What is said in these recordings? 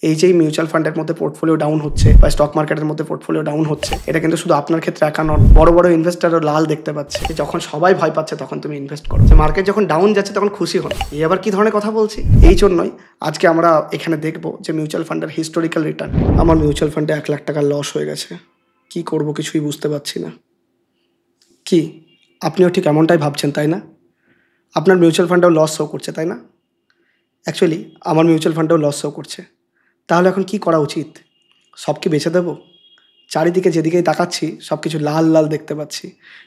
এই যে মিউচুয়াল ফান্ডের মধ্যে পোর্টফোলিও ডাউন হচ্ছে বা স্টক মার্কেটের মধ্যে পোর্টফোলিও ডাউন হচ্ছে, এটা কিন্তু শুধু আপনার ক্ষেত্রে একা নন, বড় বড় ইনভেস্টারও লাল দেখতে পাচ্ছে। যখন সবাই ভয় পাচ্ছে তখন তুমি ইনভেস্ট করো, মার্কেট যখন ডাউন যাচ্ছে তখন খুশি হন। এই আবার কি ধরনের কথা বলছি? এই জন্যই আজকে আমরা এখানে দেখবো যে মিউচুয়াল ফান্ডের হিস্টোরিক্যাল রিটার্ন। আমার মিউচুয়াল ফান্ডে 1 লাখ টাকা লস হয়ে গেছে, কি করব কিছুই বুঝতে পারছি না। কি আপনিও ঠিক এমনটাই ভাবছেন, তাই না? আপনার মিউচুয়াল ফান্ডেও লস শো করছে, তাই না? অ্যাকচুয়ালি আমার মিউচুয়াল ফান্ডেও লস শো করছে। তাহলে এখন কি করা উচিত? সব কি বেচে দেবো? চারিদিকে যেদিকেই তাকাচ্ছি সব কিছু লাল লাল দেখতে পাচ্ছি,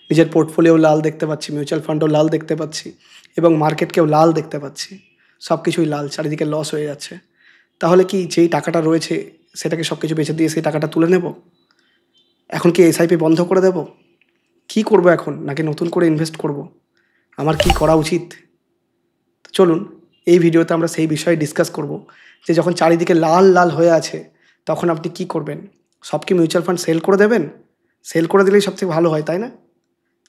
নিজের পোর্টফোলিও লাল দেখতে পাচ্ছি, মিউচুয়াল ফান্ডও লাল দেখতে পাচ্ছি এবং মার্কেটকেও লাল দেখতে পাচ্ছি। সব কিছুই লাল, চারিদিকে লস হয়ে যাচ্ছে। তাহলে কি যেই টাকাটা রয়েছে সেটাকে সব কিছু বেচে দিয়ে সেই টাকাটা তুলে নেব? এখন কি এসআইপি বন্ধ করে দেব? কি করব এখন? নাকি নতুন করে ইনভেস্ট করব? আমার কি করা উচিত? চলুন এই ভিডিওতে আমরা সেই বিষয়ে ডিসকাস করব যে যখন চারিদিকে লাল লাল হয়ে আছে তখন আপনি কি করবেন। সব কি মিউচুয়াল ফান্ড সেল করে দেবেন? সেল করে দিলেই সবথেকে ভালো হয়, তাই না?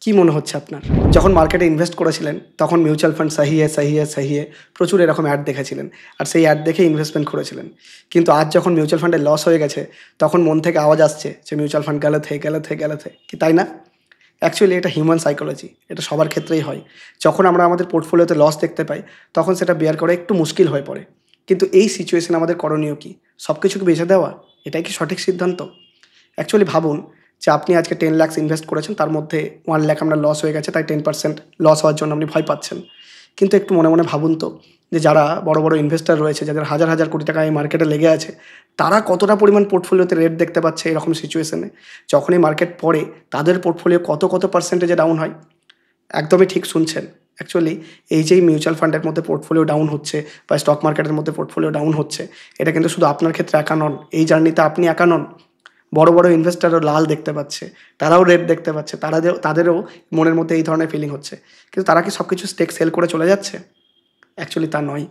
কি মনে হচ্ছে আপনার? যখন মার্কেটে ইনভেস্ট করেছিলেন তখন মিউচুয়াল ফান্ড সাহিয়ে সাহিয়ে সাহিয়ে প্রচুর এরকম অ্যাড দেখেছিলেন আর সেই অ্যাড দেখে ইনভেস্টমেন্ট করেছিলেন। কিন্তু আজ যখন মিউচুয়াল ফান্ডে লস হয়ে গেছে তখন মন থেকে আওয়াজ আসছে যে মিউচুয়াল ফান্ড গেলেথে গেলেথে গেলেথে, কি তাই না? অ্যাকচুয়ালি এটা হিউম্যান সাইকোলজি, এটা সবার ক্ষেত্রেই হয়। যখন আমরা আমাদের পোর্টফোলিওতে লস দেখতে পাই তখন সেটা বেয়ার করা একটু মুশকিল হয়ে পড়ে। কিন্তু এই সিচুয়েশনে আমাদের করণীয় কি? সব কিছুকে বেচে দেওয়া এটাই কি সঠিক সিদ্ধান্ত? অ্যাকচুয়ালি ভাবুন যে আপনি আজকে 10 লাখ ইনভেস্ট করেছেন, তার মধ্যে 1 লাখ আপনার লস হয়ে গেছে, তাই 10% লস হওয়ার জন্য আপনি ভয় পাচ্ছেন। কিন্তু একটু মনে মনে ভাবুন তো যে যারা বড় বড় ইনভেস্টার রয়েছে, যাদের হাজার হাজার কোটি টাকা এই মার্কেটে লেগে আছে, তারা কতটা পরিমাণ পোর্টফোলিওতে রেট দেখতে পাচ্ছে এরকম সিচুয়েশনে। যখনই মার্কেট পড়ে তাদের পোর্টফোলিও কত কত পার্সেন্টেজে ডাউন হয়। একদমই ঠিক শুনছেন। অ্যাকচুয়ালি এই যেই মিউচুয়াল ফান্ডের মধ্যে পোর্টফোলিও ডাউন হচ্ছে বা স্টক মার্কেটের মধ্যে পোর্টফোলিও ডাউন হচ্ছে, এটা কিন্তু শুধু আপনার ক্ষেত্রে একা নন। এই জার্নিতে আপনি একা নন, বড় বড় ইনভেস্টারও লাল দেখতে পাচ্ছে, তারাও রেড দেখতে পাচ্ছে, তাদেরও মনের মধ্যে এই ধরনের ফিলিং হচ্ছে। কিন্তু তারা কি সব কিছু স্টেক সেল করে চলে যাচ্ছে? অ্যাকচুয়ালি তা নয়,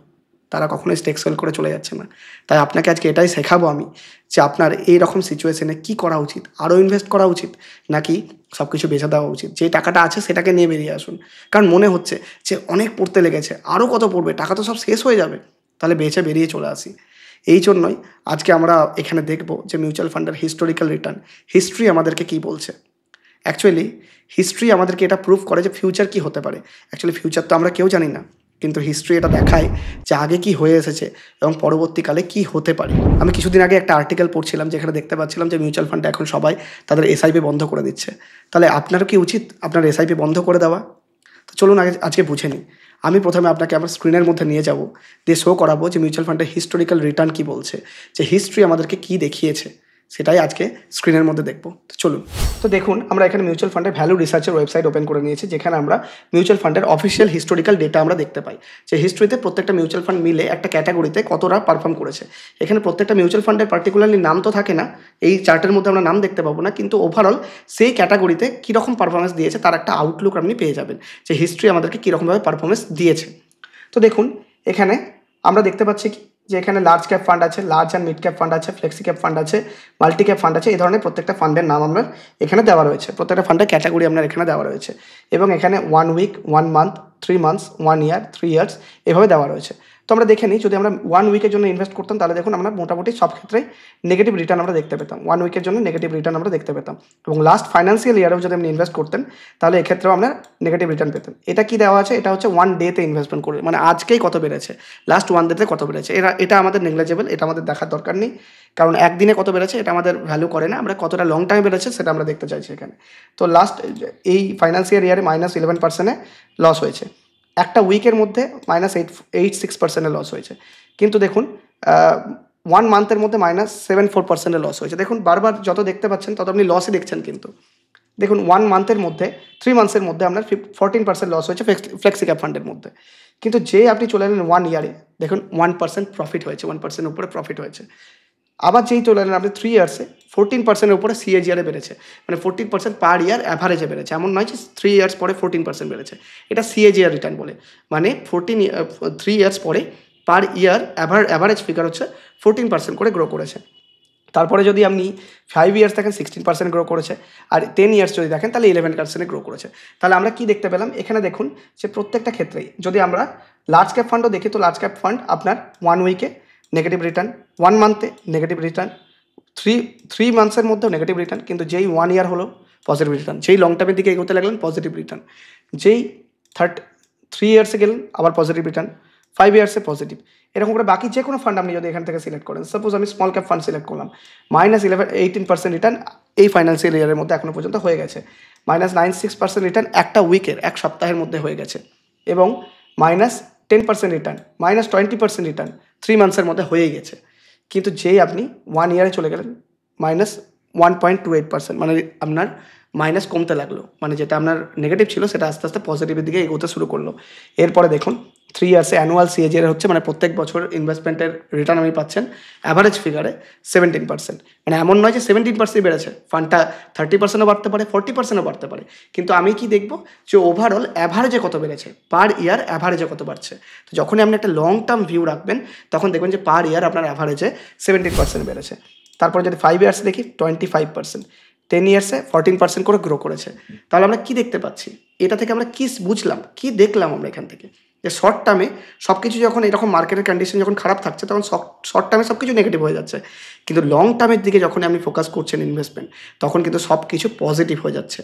তারা কখনোই স্টেক সেল করে চলে যাচ্ছে না। তাই আপনাকে আজকে এটাই শেখাবো আমি যে আপনার এই রকম সিচুয়েশনে কী করা উচিত। আরও ইনভেস্ট করা উচিত নাকি সব কিছু বেচে দেওয়া উচিত? যে টাকাটা আছে সেটাকে নিয়ে বেরিয়ে আসুন। কারণ মনে হচ্ছে যে অনেক পড়তে লেগেছে, আরও কত পড়বে, টাকা তো সব শেষ হয়ে যাবে, তাহলে বেচে বেরিয়ে চলে আসি। এই জন্যই আজকে আমরা এখানে দেখব যে মিউচুয়াল ফান্ডের হিস্টোরিক্যাল রিটার্ন, হিস্ট্রি আমাদেরকে কী বলছে। অ্যাকচুয়ালি হিস্ট্রি আমাদেরকে এটা প্রুভ করে যে ফিউচার কী হতে পারে। অ্যাকচুয়ালি ফিউচার তো আমরা কেউ জানি না, কিন্তু হিস্ট্রি এটা দেখায় যে আগে কি হয়ে এসেছে এবং পরবর্তীকালে কি হতে পারে। আমি কিছুদিন আগে একটা আর্টিকেল পড়ছিলাম যেখানে দেখতে পাচ্ছিলাম যে মিউচুয়াল ফান্ডে এখন সবাই তাদের এসআইপি বন্ধ করে দিচ্ছে। তাহলে আপনারও কি উচিত আপনার এসআইপি বন্ধ করে দেওয়া? তো চলুন আজকে বুঝে নিই। আমি প্রথমে আপনাকে আমার স্ক্রিনের মধ্যে নিয়ে যাব, দিয়ে শো করাবো যে মিউচুয়াল ফান্ডের হিস্টোরিক্যাল রিটার্ন কী বলছে, যে হিস্ট্রি আমাদেরকে কী দেখিয়েছে সেটাই আজকে স্ক্রিনের মধ্যে দেখব। তো চলুন। তো দেখুন আমরা এখানে মিউচুয়াল ফান্ডের ভ্যালু রিসার্চের ওয়েবসাইট ওপেন করে নিয়েছি, যেখানে আমরা মিউচুয়াল ফান্ডের অফিসিয়াল হিস্টোরিক্যাল ডেটা আমরা দেখতে পাই যে হিস্ট্রিতে প্রত্যেকটা মিউচুয়াল ফান্ড মিলে একটা ক্যাটাগরিতে কতটা পারফর্ম করেছে। এখানে প্রত্যেকটা মিউচুয়াল ফান্ডের পার্টিকুলারলি নাম তো থাকে না, এই চার্টের মধ্যে আমরা নাম দেখতে পাবো না, কিন্তু ওভারঅল সেই ক্যাটাগরিতে কীরকম পারফরমেন্স দিয়েছে তার একটা আউটলুক আপনি পেয়ে যাবেন যে হিস্ট্রি আমাদেরকে কীরকমভাবে পারফরমেন্স দিয়েছে। তো দেখুন এখানে আমরা দেখতে পাচ্ছি যে এখানে লার্জ ক্যাপ ফান্ড আছে, large and mid cap fund আছে, ফ্লেক্সি ক্যাপ ফান্ড আছে, মাল্টি ক্যাপ ফান্ড আছে। এই ধরনের প্রত্যেকটা ফান্ডের নাম আপনার এখানে দেওয়া রয়েছে, প্রত্যেকটা ফান্ডের ক্যাটাগরি আপনার এখানে দেওয়া রয়েছে এবং এখানে 1 উইক, 1 মান্থ, 3 মান্থস, 1 ইয়ার, 3 ইয়ার্স এভাবে দেওয়া রয়েছে। তো আমরা দেখে নিই, যদি আমরা 1 উইকের জন্য ইনভেস্ট করতাম তাহলে দেখুন আমরা মোটামুটি সব ক্ষেত্রেই নেগেটিভ রিটার্ন আমরা দেখতে পেতাম। 1 উইকের জন্য নেগেটিভ রিটার্ন আমরা দেখতে পেতাম এবং লাস্ট ফাইন্যান্সিয়াল ইয়ারেও যদি আপনি ইনভেস্ট করতেন তাহলে এক্ষেত্রেও আমরা নেগেটিভ রিটার্ন পেতেন। এটা কি দেওয়া আছে? এটা হচ্ছে 1 ডেতে ইনভেস্টমেন্ট করে, মানে আজকেই কত বেড়েছে, লাস্ট 1 ডেতে কত বেড়েছে। এটা আমাদের নেগলেজেবল, এটা আমাদের দেখার দরকার নেই, কারণ একদিনে কত বেড়েছে এটা আমাদের ভ্যালু করে না। আমরা কতটা লং টাইম বেড়েছে সেটা আমরা দেখতে চাইছি এখানে। তো লাস্ট এই ফাইন্যান্সিয়াল ইয়ারে -11% লস হয়েছে, একটা উইকের মধ্যে -86% লস হয়েছে। কিন্তু দেখুন 1 মান্থের মধ্যে -74% লস হয়েছে। দেখুন বারবার যত দেখতে পাচ্ছেন তত আপনি লসই দেখছেন। কিন্তু দেখুন 1 মান্থের মধ্যে, 3 মান্থসের মধ্যে আপনার 14% লস হয়েছে ফ্লেক্সি ক্যাপ ফান্ডের মধ্যে। কিন্তু যে আপনি চলে এলেন 1 ইয়ারে, দেখুন 1% প্রফিট হয়েছে, 1% উপরে প্রফিট হয়েছে। আবার যেই চলে এলেন আপনি 3 ইয়ার্সে 14% উপরে সিএজিআরে বেড়েছে, মানে 14% পার ইয়ার অ্যাভারেজে বেড়েছে। এমন নয় যে 3 ইয়ার্স পরে 14% বেড়েছে, এটা সিএজিআর রিটার্ন বলে। মানে 3 ইয়ার্স পরে পার ইয়ার অ্যাভারেজ ফিগার হচ্ছে 14% করে গ্রো করেছে। তারপরে যদি আপনি 5 ইয়ার্স দেখেন 16% গ্রো করেছে, আর 10 ইয়ার্স যদি দেখেন তাহলে 11% গ্রো করেছে। তাহলে আমরা কি দেখতে পেলাম এখানে? দেখুন যে প্রত্যেকটা ক্ষেত্রেই যদি আমরা লার্জ ক্যাপ ফান্ডও দেখি তো লার্জ ক্যাপ ফান্ড আপনার 1 উইকে নেগেটিভ রিটার্ন, 1 মান্থে নেগেটিভ রিটার্ন, থ্রি মান্থসের মধ্যেও নেগেটিভ রিটার্ন, কিন্তু যেই 1 ইয়ার হলো পজিটিভ রিটার্ন, যেই লং টার্মের দিকে এগোতে লাগলেন পজিটিভ রিটার্ন, যেই 3 ইয়ার্সে গেলেন আবার পজিটিভ রিটার্ন, 5 ইয়ার্সে পজিটিভ। এরকম করে বাকি যে কোনো ফান্ড আপনি যদি এখান থেকে সিলেক্ট করেন, সাপোজ আমি স্মল ক্যাপ ফান্ড সিলেক্ট করলাম, -18% রিটার্ন এই ফাইন্যান্সিয়াল ইয়ারের মধ্যে এখনো পর্যন্ত হয়ে গেছে, -96% রিটার্ন একটা উইকের, এক সপ্তাহের মধ্যে হয়ে গেছে, এবং -10% রিটার্ন, -20% রিটার্ন 3 মান্থসের মধ্যে হয়েই গেছে। কিন্তু যেই আপনি 1 ইয়ারে চলে গেলেন -1.28%, মানে আপনার মাইনাস কমতে লাগলো, মানে যেটা আপনার নেগেটিভ ছিল সেটা আস্তে আস্তে পজিটিভের দিকে এগোতে শুরু করলো। এরপরে দেখুন 3 ইয়ার্সে অ্যানুয়াল সিএজিআর হচ্ছে, মানে প্রত্যেক বছর ইনভেস্টমেন্টের রিটার্ন আপনি পাচ্ছেন অ্যাভারেজ ফিগারে 17%। মানে এমন নয় যে 17% বেড়েছে, ফান্ডটা 30%ও বাড়তে পারে, 40%ও বাড়তে পারে, কিন্তু আমি কি দেখবো যে ওভারঅল অ্যাভারেজে কত বেড়েছে, পার ইয়ার অ্যাভারেজে কত বাড়ছে। তো যখনই আপনি একটা লং টার্ম ভিউ রাখবেন তখন দেখবেন যে পার ইয়ার আপনার অ্যাভারেজে 17% বেড়েছে। তারপরে যদি 5 ইয়ার্সে দেখি 25%, 10 ইয়ার্সে 14% করে গ্রো করেছে। তাহলে আমরা কি দেখতে পাচ্ছি, এটা থেকে আমরা কি বুঝলাম, কি দেখলাম আমরা এখান থেকে, যে শর্ট টার্মে সব কিছু যখন এরকম মার্কেটের কন্ডিশন যখন খারাপ থাকছে তখন শর্ট টার্মে সব কিছু নেগেটিভ হয়ে যাচ্ছে, কিন্তু লং টার্মের দিকে যখন আপনি ফোকাস করছেন ইনভেস্টমেন্ট তখন কিন্তু সব কিছু পজিটিভ হয়ে যাচ্ছে।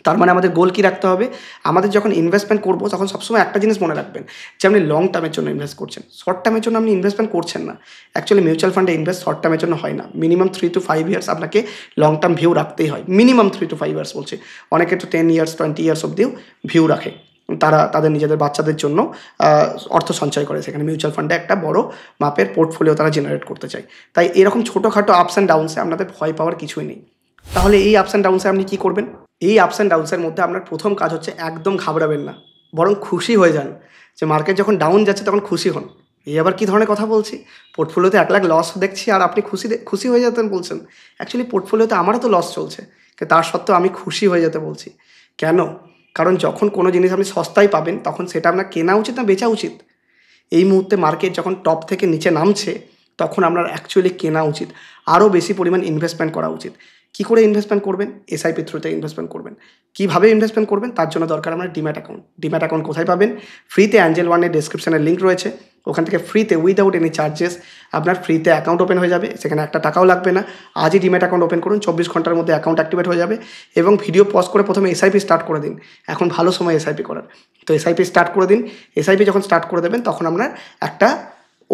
তার মানে আমাদের গোল কী রাখতে হবে, আমাদের যখন ইনভেস্টমেন্ট করবো তখন সবসময় একটা জিনিস মনে রাখবেন যে আপনি লং টার্মের জন্য ইনভেস্ট করছেন, শর্ট টার্মের জন্য আপনি ইনভেস্টমেন্ট করছেন না। অ্যাকচুয়ালি মিউচুয়াল ফান্ডে ইনভেস্ট শর্ট টার্মের জন্য হয় না, মিনিমাম 3 to 5 ইয়ার্স আপনাকে লং টার্ম ভিউ রাখতেই হয়, মিনিমাম 3 to 5 ইয়ার্স বলছে, অনেকে তো 10 ইয়ার্স 20 ইয়ার্স অবধিও ভিউ রাখে, তারা তাদের নিজেদের বাচ্চাদের জন্য অর্থ সঞ্চয় করে, সেখানে মিউচুয়াল ফান্ডে একটা বড় মাপের পোর্টফোলিও তারা জেনারেট করতে চায়। তাই এরকম ছোটোখাটো আপস অ্যান্ড ডাউনসে আপনাদের ভয় পাওয়ার কিছুই নেই। তাহলে এই আপস অ্যান্ড ডাউনসে আপনি কী করবেন, এই আপস অ্যান্ড ডাউনসের মধ্যে আপনার প্রথম কাজ হচ্ছে একদম ঘাবড়াবেন না, বরং খুশি হয়ে যান, যে মার্কেট যখন ডাউন যাচ্ছে তখন খুশি হন। এই আবার কী ধরনের কথা বলছি, পোর্টফোলিওতে 1 লাখ লস দেখছি আর আপনি খুশি হয়ে যেতেন বলছেন। অ্যাকচুয়ালি পোর্টফোলিওতে আমারও তো লস চলছে, কিন্তু তার সত্ত্বেও আমি খুশি হয়ে যেতে বলছি। কেন? কারণ যখন কোনো জিনিস আপনি সস্তায় পাবেন তখন সেটা আপনার কেনা উচিত না বেচা উচিত। এই মুহূর্তে মার্কেট যখন টপ থেকে নিচে নামছে তখন আপনার অ্যাকচুয়ালি কেনা উচিত, আরও বেশি পরিমাণ ইনভেস্টমেন্ট করা উচিত। কী করে ইনভেস্টমেন্ট করবেন? এসআইপি থ্রুতে ইনভেস্টমেন্ট করবেন। কীভাবে ইনভেস্টমেন্ট করবেন? তার জন্য দরকার আপনার ডিম্যাট অ্যাকাউন্ট। ডিম্যাট অ্যাকাউন্ট কোথায় পাবেন? ফ্রিতে অ্যাঞ্জেল ওয়ানের ডেসক্রিপশনের লিঙ্ক রয়েছে, ওখান থেকে ফ্রিতে উইদাউট এনি চার্জেস আপনার ফ্রিতে অ্যাকাউন্ট ওপেন হয়ে যাবে, সেখানে একটা টাকাও লাগবে না। আজই ডিম্যাট অ্যাকাউন্ট ওপেন করুন, 24 ঘন্টার মধ্যে অ্যাকাউন্ট অ্যাক্টিভেট হয়ে যাবে, এবং ভিডিও পজ করে প্রথমে এসআইপি স্টার্ট করে দিন। এখন ভালো সময় এসআইপি করার, তো এসআইপি স্টার্ট করে দিন। এসআইপি যখন স্টার্ট করে দেবেন তখন আপনার একটা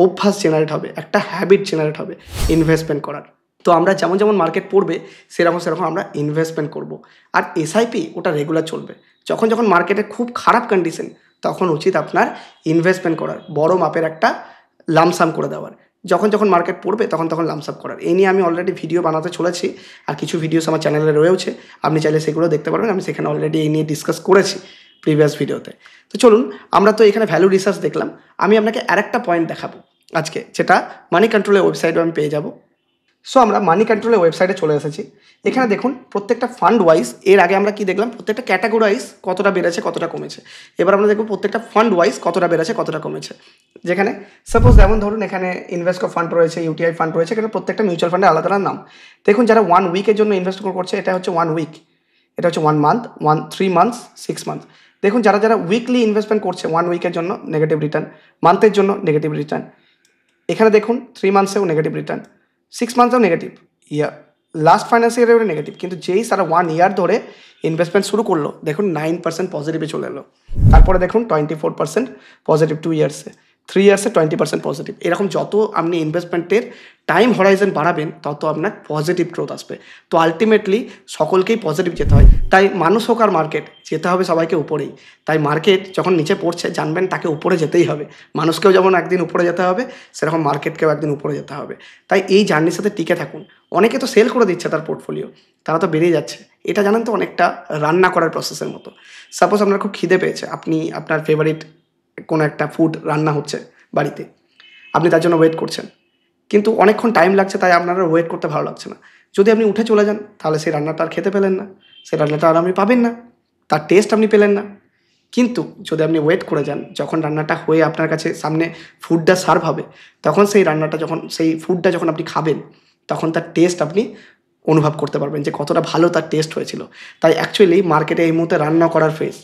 অভ্যাস জেনারেট হবে, একটা হ্যাবিট জেনারেট হবে ইনভেস্টমেন্ট করার। তো আমরা যেমন যেমন মার্কেট পড়বে সেরকম আমরা ইনভেস্টমেন্ট করব। আর এসআইপি ওটা রেগুলার চলবে। যখন যখন মার্কেটে খুব খারাপ কন্ডিশন তখন উচিত আপনার ইনভেস্টমেন্ট করার, বড় মাপের একটা লামসাম করে দেওয়ার। যখন যখন মার্কেট পড়বে তখন লামসাম করার। এই নিয়ে আমি অলরেডি ভিডিও বানাতে চলেছি, আর কিছু ভিডিওস আমার চ্যানেলে রয়েছে, আপনি চাইলে সেগুলো দেখতে পারবেন। আমি সেখানে অলরেডি এই নিয়ে ডিসকাস করেছি প্রিভিয়াস ভিডিওতে। তো চলুন, আমরা তো এখানে ভ্যালু রিসার্চ দেখলাম, আমি আপনাকে আরেকটা পয়েন্ট দেখাবো আজকে, যেটা মানি কন্ট্রোলের ওয়েবসাইটে আমি পেয়ে যাব। সো আমরা মানি কন্ট্রোলের ওয়েবসাইটে চলে এসেছি। এখানে দেখুন প্রত্যেকটা ফান্ড ওয়াইজ, এর আগে আমরা কি দেখলাম, প্রত্যেকটা ক্যাটাগরাইজ কতটা বেড়েছে কতটা কমেছে। এবার আমরা দেখব প্রত্যেকটা ফান্ড ওয়াইজ কতটা বেড়েছে কতটা কমেছে। যেখানে সাপোজ যেমন ধরুন এখানে ইনভেস্টকো ফান্ড রয়েছে, ইউটিআই ফান্ড রয়েছে, এখানে প্রত্যেকটা মিউচুয়াল ফান্ডে আলাদা আলাদা নাম। দেখুন যারা 1 উইকের জন্য ইনভেস্ট করছে, এটা হচ্ছে 1 উইক, এটা হচ্ছে 1 মান্থ, 3 মান্থস, 6 মান্থ। দেখুন যারা যারা উইকলি ইনভেস্টমেন্ট করছে, 1 উইকের জন্য নেগেটিভ রিটার্ন, মান্থের জন্য নেগেটিভ রিটার্ন, এখানে দেখুন 3 মান্থসেও নেগেটিভ রিটার্ন, 6 মান্থসেও নেগেটিভ, লাস্ট ফাইন্যান্সিয়াল ইয়ারে নেগেটিভ। কিন্তু যেই সারা 1 ইয়ার ধরে ইনভেস্টমেন্ট শুরু করলো, দেখুন 9% পজিটিভে চলে এলো। তারপরে দেখুন 24% পজিটিভ 2 ইয়ার্সে, 3 ইয়ার্সে 20% পজিটিভ। এরকম যত আপনি ইনভেস্টমেন্টের টাইম হরাইজন বাড়াবেন তত আপনার পজিটিভ গ্রোথ আসবে। তো আলটিমেটলি সকলকেই পজিটিভ যেতে হয়, তাই মানুষ হোক আর মার্কেট, যেতে হবে সবাইকে উপরেই। তাই মার্কেট যখন নিচে পড়ছে জানবেন তাকে উপরে যেতেই হবে। মানুষকেও যেমন একদিন উপরে যেতে হবে, সেরকম মার্কেটকেও একদিন উপরে যেতে হবে। তাই এই জার্নির সাথে টিকে থাকুন। অনেকে তো সেল করে দিচ্ছে তার পোর্টফোলিও, তারা তো বেরিয়ে যাচ্ছে। এটা জানেন তো অনেকটা রান্না করার প্রসেসের মতো। সাপোজ আপনার খুব খিদে পেয়েছে, আপনি আপনার ফেভারিট কোনো একটা ফুড রান্না হচ্ছে বাড়িতে, আপনি তার জন্য ওয়েট করছেন, কিন্তু অনেকক্ষণ টাইম লাগছে, তাই আপনার ওয়েট করতে ভালো লাগছে না। যদি আপনি উঠে চলে যান তাহলে সেই রান্নাটা আর খেতে পেলেন না, সেই রান্নাটা আর আপনি পাবেন না, তার টেস্ট আপনি পেলেন না। কিন্তু যদি আপনি ওয়েট করে যান, যখন রান্নাটা হয়ে আপনার কাছে সামনে ফুডটা সার্ভ হবে, তখন সেই ফুডটা যখন আপনি খাবেন তখন তার টেস্ট আপনি অনুভব করতে পারবেন যে কতটা ভালো তার টেস্ট হয়েছিল। তাই অ্যাকচুয়ালি মার্কেটে এই মুহূর্তে রান্না করার ফেজ,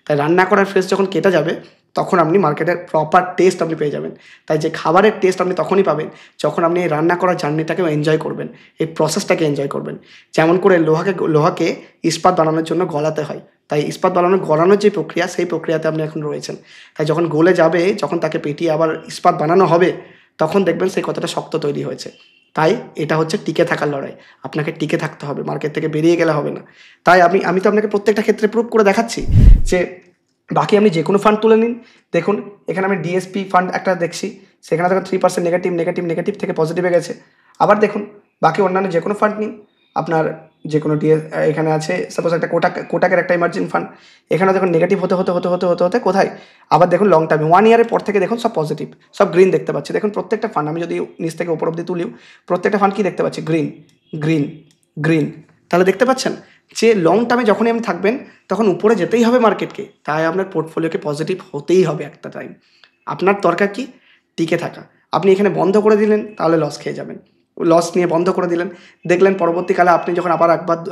তাই রান্না করার ফেজ যখন কেটে যাবে তখন আপনি মার্কেটের প্রপার টেস্ট আপনি পেয়ে যাবেন। তাই যে খাবারের টেস্ট আপনি তখনই পাবেন যখন আপনি এই রান্না করার জার্নিটাকেও এনজয় করবেন, এই প্রসেসটাকে এনজয় করবেন। যেমন করে লোহাকে ইস্পাত বানানোর জন্য গলাতে হয়, তাই ইস্পাত গলানোর যে প্রক্রিয়া, সেই প্রক্রিয়াতে আপনি এখন রয়েছেন। তাই যখন গলে যাবে, যখন তাকে পেটিয়ে আবার ইস্পাত বানানো হবে, তখন দেখবেন সেই কতটা শক্ত তৈরি হয়েছে। তাই এটা হচ্ছে টিকে থাকার লড়াই। আপনাকে টিকে থাকতে হবে, মার্কেট থেকে বেরিয়ে গেলে হবে না। তাই আমি তো আপনাকে প্রত্যেকটা ক্ষেত্রে প্রুভ করে দেখাচ্ছি যে বাকি আপনি যে কোনো ফান্ড তুলে নিন। দেখুন এখানে আমি ডিএসপি ফান্ড একটা দেখছি, সেখানে দেখুন 3% নেগেটিভ থেকে পজিটিভে গেছে। আবার দেখুন বাকি অন্যান্য যে কোনো ফান্ড নিন, আপনার যে কোনো এখানে আছে সাপোজ একটা কোটাকের একটা ইমার্জিং ফান্ড, এখানে দেখুন নেগেটিভ হতে কোথায় আবার দেখুন লং টার্মে 1 ইয়ারের পর থেকে দেখুন সব পজিটিভ, সব গ্রিন দেখতে পাচ্ছি। দেখুন প্রত্যেকটা ফান্ড আমি যদি নিচ থেকে উপর অব্দি তুলিও, প্রত্যেকটা ফান্ড কি দেখতে পাচ্ছি? Green green green. তাহলে দেখতে পাচ্ছেন যে লং টার্মে যখনই আপনি থাকবেন তখন উপরে যেতেই হবে মার্কেটকে। তাই আপনার পোর্টফোলিওকে পজিটিভ হতেই হবে একটা টাইম। আপনার দরকার কি? টিকে থাকা। আপনি এখানে বন্ধ করে দিলেন তাহলে লস খেয়ে যাবেন, লস নিয়ে বন্ধ করে দিলেন, দেখলেন পরবর্তীকালে আপনি যখন আবার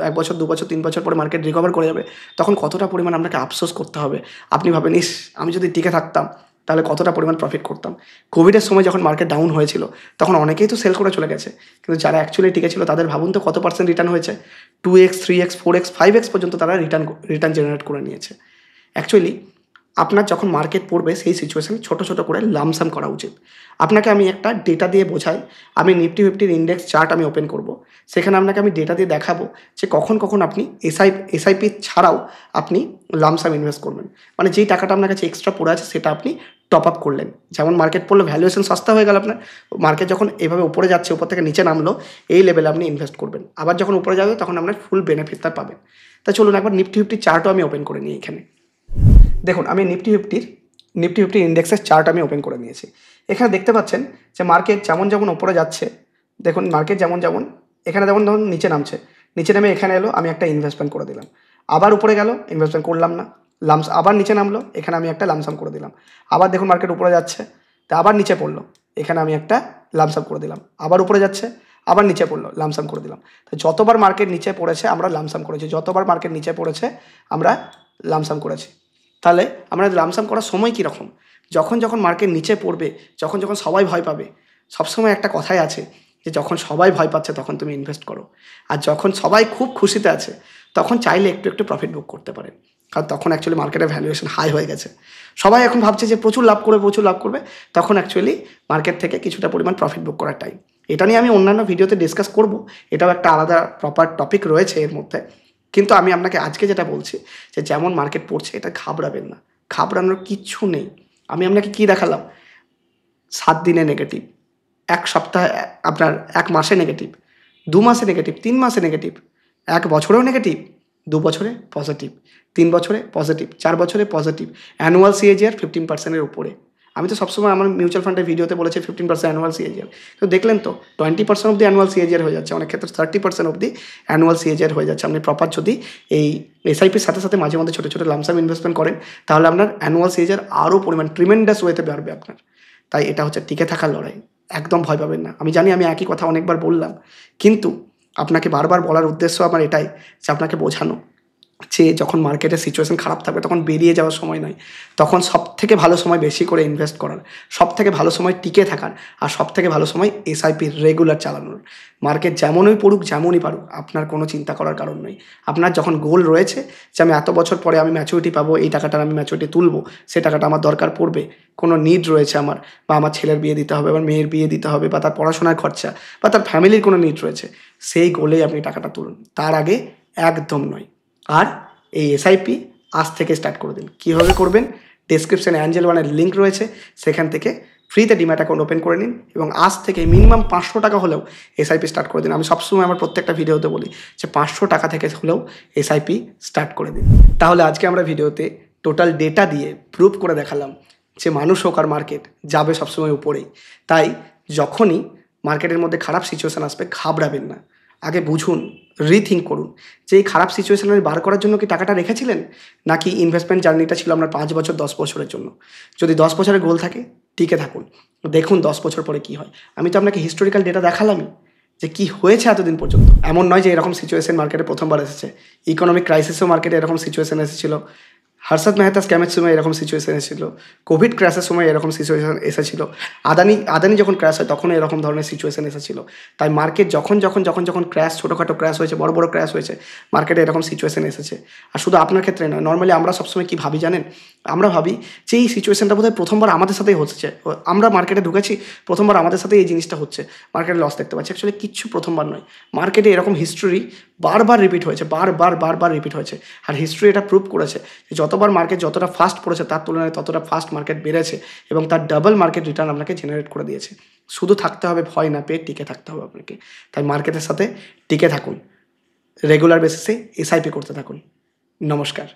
1 বছর 2 বছর 3 বছর পরে মার্কেট রিকভার করে যাবে, তখন কতটা পরিমাণ আপনাকে আফসোস করতে হবে। আপনি ভাবেন, ইস আমি যদি টিকে থাকতাম তাহলে কতটা পরিমাণ প্রফিট করতাম। কোভিডের সময় যখন মার্কেট ডাউন হয়েছিল তখন অনেকেই তো সেল করে চলে গেছে, কিন্তু যারা অ্যাকচুয়ালি টিকে ছিল তাদের ভাবুন তো কত পার্সেন্ট রিটার্ন হয়েছে। 2x 3x 4x 5x পর্যন্ত তারা রিটার্ন জেনারেট করে নিয়েছে। অ্যাকচুয়ালি আপনার যখন মার্কেট পড়বে সেই সিচুয়েশানে ছোটো ছোটো করে লামসাম করা উচিত। আপনাকে আমি একটা ডেটা দিয়ে বোঝাই। আমি নিফটি ফিফটির ইন্ডেক্স চার্ট আমি ওপেন করব, সেখানে আপনাকে আমি ডেটা দিয়ে দেখাবো যে কখন কখন আপনি এসআইপি ছাড়াও আপনি লামসাম ইনভেস্ট করবেন। মানে যেই টাকাটা আপনার কাছে এক্সট্রা পড়ে আছে সেটা আপনি টপ আপ করলেন। যেমন মার্কেট পড়লে ভ্যালুয়েশন সস্তা হয়ে গেল আপনার, মার্কেট যখন এভাবে উপরে যাচ্ছে, উপর থেকে নিচে নামলো, এই লেভেলে আপনি ইনভেস্ট করবেন। আবার যখন উপরে যাবে তখন আপনার ফুল বেনিফিটটা পাবেন। তা চলুন একবার নিফটি ফিফটির চার্টও আমি ওপেন করে নিই। এখানে দেখুন আমি নিফটি ফিফটির ইন্ডেক্সের চার্ট আমি ওপেন করে নিয়েছি। এখানে দেখতে পাচ্ছেন যে মার্কেট যেমন উপরে যাচ্ছে, দেখুন মার্কেট যেমন এখানে ধরুন নিচে নামছে, নিচে নেমে এখানে এলো, আমি একটা ইনভেস্টমেন্ট করে দিলাম। আবার উপরে গেল, ইনভেস্টমেন্ট করলাম না, আবার নিচে নামলো, এখানে আমি একটা লামসাম করে দিলাম। আবার দেখুন মার্কেট উপরে যাচ্ছে, তা আবার নিচে পড়লো, এখানে আমি একটা লামসাম করে দিলাম। আবার উপরে যাচ্ছে, আবার নিচে পড়লো, লামসাম করে দিলাম। তো যতবার মার্কেট নিচে পড়েছে আমরা লামসাম করেছি, যতবার মার্কেট নিচে পড়েছে আমরা লামসাম করেছি। তাহলে আমরা লামসাম করার সময় কীরকম? যখন মার্কেট নিচে পড়বে, যখন সবাই ভয় পাবে। সবসময় একটা কথাই আছে যে যখন সবাই ভয় পাচ্ছে তখন তুমি ইনভেস্ট করো, আর যখন সবাই খুব খুশিতে আছে তখন চাইলে একটু প্রফিট বুক করতে পারে। কারণ তখন অ্যাকচুয়ালি মার্কেটের ভ্যালুয়েশন হাই হয়ে গেছে, সবাই এখন ভাবছে যে প্রচুর লাভ করবে, তখন অ্যাকচুয়ালি মার্কেট থেকে কিছুটা পরিমাণ প্রফিট বুক করার টাইম। এটা নিয়ে আমি অন্যান্য ভিডিওতে ডিসকাস করব, এটাও একটা আলাদা প্রপার টপিক রয়েছে এর মধ্যে। কিন্তু আমি আপনাকে আজকে যেটা বলছি যে যেমন মার্কেট পড়ছে এটা ঘাবড়াবেন না, ঘাবড়ানোর কিচ্ছু নেই। আমি আপনাকে কী দেখালাম? 7 দিনে নেগেটিভ, 1 সপ্তাহে, আপনার 1 মাসে নেগেটিভ, 2 মাসে নেগেটিভ, 3 মাসে নেগেটিভ, 1 বছরেও নেগেটিভ, 2 বছরে পজিটিভ, 3 বছরে পজিটিভ, 4 বছরে পজিটিভ, অ্যানুয়াল সিএজিআর 15%-এর উপরে। আমি তো সবসময় আমার মিউচুয়াল ফান্ডের ভিডিওতে বলেছি 15% অ্যানুয়াল সিএজিআর, তো দেখলেন তো 20% অবধি অ্যানুয়াল সিএজিআর হয়ে যাচ্ছে, অনেক ক্ষেত্রে 30% অবধি অ্যানুয়াল সিএজিআর হয়ে যাচ্ছে। আপনি প্রপার যদি এই এসআইপির সাথে সাথে মাঝে মধ্যে ছোটো ছোটো লামসাম ইনভেস্টমেন্ট করেন তাহলে আপনার অ্যানুয়াল সিএজিআর আরও পরিমাণ ট্রিমেন্ডাস ওয়েতে বাড়বে আপনার। তাই এটা হচ্ছে টিকে থাকার লড়াই, একদম ভয় পাবেন না। আমি জানি আমি একই কথা অনেকবার বললাম, কিন্তু আপনাকে বারবার বলার উদ্দেশ্য আমার এটাই যে আপনাকে বোঝানো যে যখন মার্কেটের সিচুয়েশন খারাপ থাকবে তখন বেরিয়ে যাওয়ার সময় নয়, তখন সবথেকে ভালো সময় বেশি করে ইনভেস্ট করার, সবথেকে ভালো সময় টিকে থাকার, আর সবথেকে ভালো সময় এসআইপি রেগুলার চালানোর। মার্কেট যেমনই পড়ুক যেমনই পারুক আপনার কোনো চিন্তা করার কারণ নেই। আপনার যখন গোল রয়েছে যে আমি এত বছর পরে আমি ম্যাচুরিটি পাবো, এই টাকাটার আমি ম্যাচুরিটি তুলবো, সে টাকাটা আমার দরকার পড়বে, কোনো নিড রয়েছে আমার, বা আমার ছেলের বিয়ে দিতে হবে, আমার মেয়ের বিয়ে দিতে হবে, বা তার পড়াশোনার খরচা, বা তার ফ্যামিলির কোনো নিড রয়েছে, সেই গোলেই আপনি টাকাটা তুলুন, তার আগে একদম নয়। আর এই এসআইপি আজ থেকে স্টার্ট করে দিন। কীভাবে করবেন? ডেসক্রিপশানে অ্যাঞ্জেল ওয়ানের লিঙ্ক রয়েছে, সেখান থেকে ফ্রিতে ডিম্যাট অ্যাকাউন্ট ওপেন করে নিন এবং আজ থেকে মিনিমাম 500 টাকা হলেও এসআইপি স্টার্ট করে দিন। আমি সবসময় আমার প্রত্যেকটা ভিডিওতে বলি যে 500 টাকা থেকে হলেও এসআইপি স্টার্ট করে দিন। তাহলে আজকে আমরা ভিডিওতে টোটাল ডেটা দিয়ে প্রুভ করে দেখালাম যে মানুষ হোক আর মার্কেট যাবে সবসময় উপরেই। তাই যখনই মার্কেটের মধ্যে খারাপ সিচুয়েশান আসবে ঘাবড়াবেন না, আগে বুঝুন, রিথিঙ্ক করুন যে এই খারাপ সিচুয়েশানে বার করার জন্য কি টাকাটা রেখেছিলেন, নাকি ইনভেস্টমেন্ট জার্নিটা ছিল আপনার 5 বছর 10 বছরের জন্য। যদি 10 বছরের গোল থাকে টিকে থাকুন, দেখুন 10 বছর পরে কী হয়। আমি তো আপনাকে হিস্টোরিক্যাল ডেটা দেখালামই যে কী হয়েছে এতদিন পর্যন্ত। এমন নয় যে এরকম সিচুয়েশান মার্কেটে প্রথমবার এসেছে, ইকোনমিক ক্রাইসিসও মার্কেটে এরকম সিচুয়েশান এসেছিলো, হর্ষদ মেহতা স্ক্যামের সময় এরকম সিচুয়েশন এসেছিল, কোভিড ক্র্যাশের সময় এরকম সিচুয়েশন এসেছিল, আদানি যখন ক্র্যাশ হয় তখন এরকম ধরনের সিচুয়েশন এসেছিল। তাই মার্কেট যখন ক্র্যাশ, ছোটোখাটো ক্র্যাশ হয়েছে, বড় বড় ক্র্যাশ হয়েছে, মার্কেটে এরকম সিচুয়েশন এসেছে। আর শুধু আপনার ক্ষেত্রে নয়, নর্মালি আমরা সবসময় কী ভাবি জানেন, আমরা ভাবি যে এই সিচুয়েশনটা বোধহয় প্রথমবার আমাদের সাথেই হচ্ছে, আমরা মার্কেটে ঢুকেছি, প্রথমবার আমাদের সাথে এই জিনিসটা হচ্ছে, মার্কেটে লস দেখতে পাচ্ছি। অ্যাকচুয়ালি কিচ্ছু প্রথমবার নয়, মার্কেটে এরকম হিস্ট্রি বারবার রিপিট হয়েছে, বারবার রিপিট হয়েছে। আর হিস্ট্রি এটা প্রুভ করেছে যে যতবার মার্কেট যতটা ফাস্ট পড়েছে তার তুলনায় ততটা ফাস্ট মার্কেট বেড়েছে এবং তার ডাবল মার্কেট রিটার্ন আপনাকে জেনারেট করে দিয়েছে। শুধু থাকতে হবে ভয় না পেয়ে, টিকে থাকতে হবে আপনাকে। তাই মার্কেটের সাথে টিকে থাকুন, রেগুলার বেসিসে এসআইপি করতে থাকুন। নমস্কার।